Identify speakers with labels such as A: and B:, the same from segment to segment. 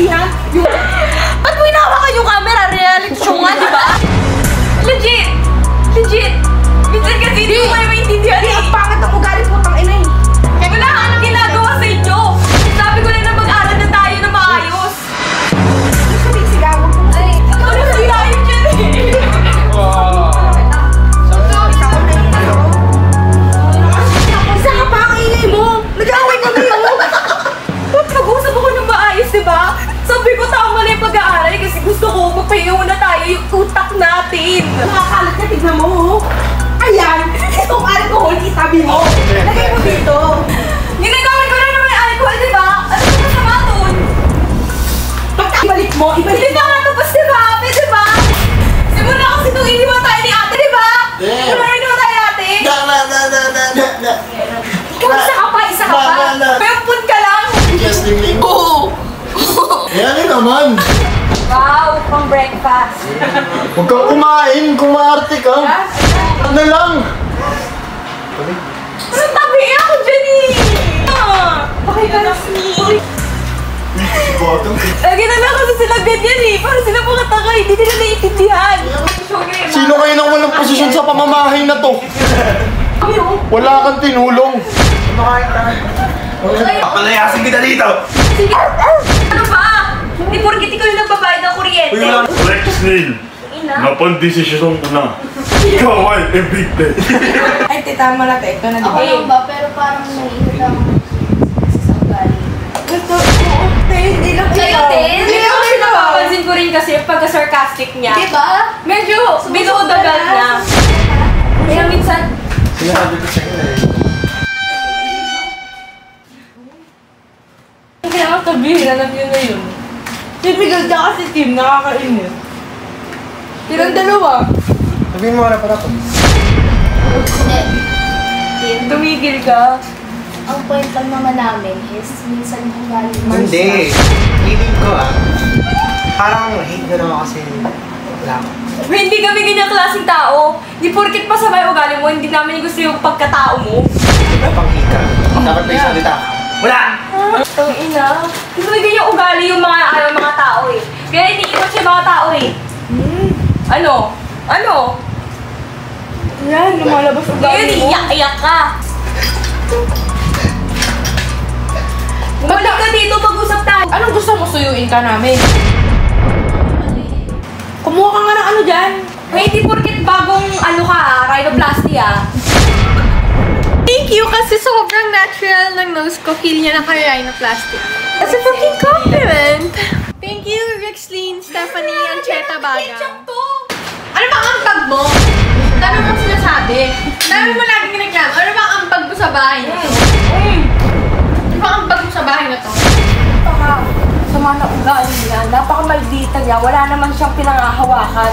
A: sinasabihan?
B: Ba't mo hinahawakan yung camera? Reality show nga, di ba? Legit! Legit! Minsan kasi hindi ko kayo maintindihan eh.
A: Ang pangit ang ugali, putang ina eh.
B: Wala ka nang ginagawa sa inyo. Sabi ko lang na mag-aral na tayo na maayos.
A: Sabi, sigawan ko.
B: Ay, ikaw na sigawan dyan eh.
A: Isa ka pa ang ingay mo. Nag-aaway kami mo.
B: Nag-usap ako ng maayos, di ba? Sabi ko tama na yung pag-aaral kasi gusto ko magpahinga muna tayo yung utak natin.
A: Nakakalat ka, tignan mo. Ayan, itong alcohol, itabi mo. Lagay mo dito.
B: Ginagamit ko na naman yung alcohol, di ba? Ano ba masama doon?
A: Ibalik mo, ibalik
B: Hindi
A: mo.
B: pa nga tapos si Rafi, di ba? Simula kasi nung iniwan tayo ni ate, di ba? Simula iniwan tayo ni ate. Ikaw isa ka pa, isa ka pa. Pempun ka lang.
C: Just tingling.
B: Oo.
C: Yan naman.
B: Wow, pang breakfast.
C: Huwag kang kumain, kumarte ka. Ano lang?
B: Anong tabi ako dyan eh? Lagi na lang kasi sila ganyan eh. Parang sila mga taka, hindi nila naiintindihan.
C: Sino kayo nang walang posisyon sa pamamahay na to? Wala kang tinulong.
D: Papalayasin kita dito!
B: Sige. Ano ba? Hindi porkit ikaw yung nagbabayad ng kuryente.
D: Rex Neil, napang-desisyon ko na. Ikaw ay evicted.
A: Ay, tama na ito na
E: Ako lang ba? Pero parang naiinit lang sa ugali.
A: Gusto, hindi lang
B: Kayo din? Hindi ako rin napapansin ko rin kasi yung pagka-sarcastic niya.
E: Diba?
B: Medyo binudagal na. Kaya minsan,
C: Sinasabi ko sa'yo eh.
A: Kaya ako sabihin, alam nyo na yun. Typical ka kasi team, nakakainis. Silang dalawa.
C: Sabihin mo harap-harap.
E: Hindi. Tim,
B: tumigil ka.
E: ang point lang naman namin is minsan yung ugali mo.
F: Hindi. Feeling ko parang hate na naman kasi wala.
B: Hindi kami ganyang klaseng tao. Di porkit masama yung ugali mo, hindi namin gusto yung pagkatao mo.
F: Wala pang hika. Dapat may salita ka. Wala!
B: Ang ina. Gusto may ganyang ugali yung mga tao eh. Kaya iniiwan siya mga tao eh. Ano? Ano?
A: Yan, lumalabas ugali
B: Ngayon,
A: mo.
B: iyak-iyak ka. Bumalik ka dito, pag-usap tayo.
A: Anong gusto mo suyuin ka namin? Kumuha ka nga ng ano dyan.
B: Hey, di porkit bagong rhinoplasty
G: Thank you kasi sobrang natural ng nose ko. Feel niya na ka-rhinoplasty. That's a fucking compliment! Thank you, Rexline, Stephanie, Ancheta Bagang.
A: Ano bang ambag mo? Dami mo sinasabi. Dami mo laging ginagano. Ano bang ambag mo sa bahay na to? Ano bang ambag mo sa bahay na to?
B: Sama na ugali niya. Napaka-maldita niya. Wala naman siyang pinangahawakan.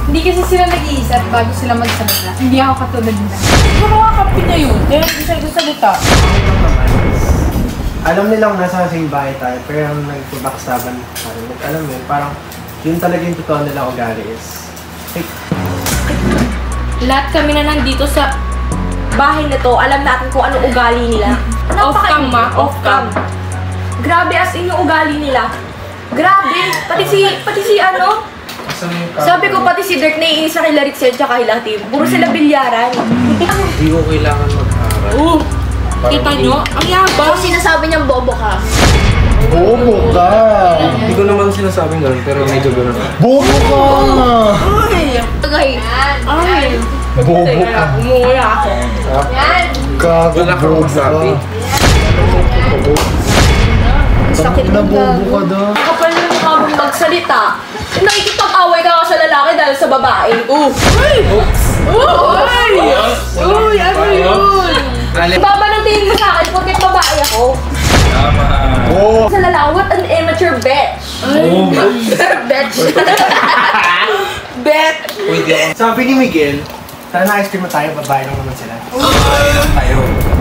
G: Hindi kasi sila nag-iisip bago sila magsalita. Hindi ako katulad nila.
A: Siguro nga kampi niya yun. Kaya hindi siya nagsalita.
F: Alam nilang nasa same bahay tayo, pero yung nagpabaksaban parang alam mo yun, parang yun talaga yung totoo nila ugali is fake.
B: Lahat kami na nandito sa bahay na to, alam natin kung ano ugali nila.
A: Off-cam, ma.
B: Off-cam. Grabe as in yung ugali nila. Grabe. Pati si ano? Sabi ko pati si Dirk naiinis sa kay Larixel tsaka kay Latim. Puro sila bilyaran.
F: Hindi ko kailangan mag-aral.
A: Kita nyo? Ang yabang.
E: Kung sinasabi niyang bobo ka.
C: Bobo ka!
F: Hindi ko naman sinasabing gano'n, pero medyo gano'n.
C: Bobo ka!
E: Tagay.
A: Ay.
C: Bobo ka!
A: Umuula ako.
E: Yan.
C: Gago, bobo ka! Sakit na bobo ka daw.
B: Kapal na mukha mong magsalita. Nakikipag-away ka sa lalaki dahil sa babae.
A: Uy! Uy! Ano yun?
B: Baba ng tingin mo sa akin porket babae ako.
C: Oh!
B: Sa lalaki, what an immature bitch. Bitch.
A: Bet!
F: Sabi ni Miguel, sana ice cream na tayo, babae lang naman sila. Tayo.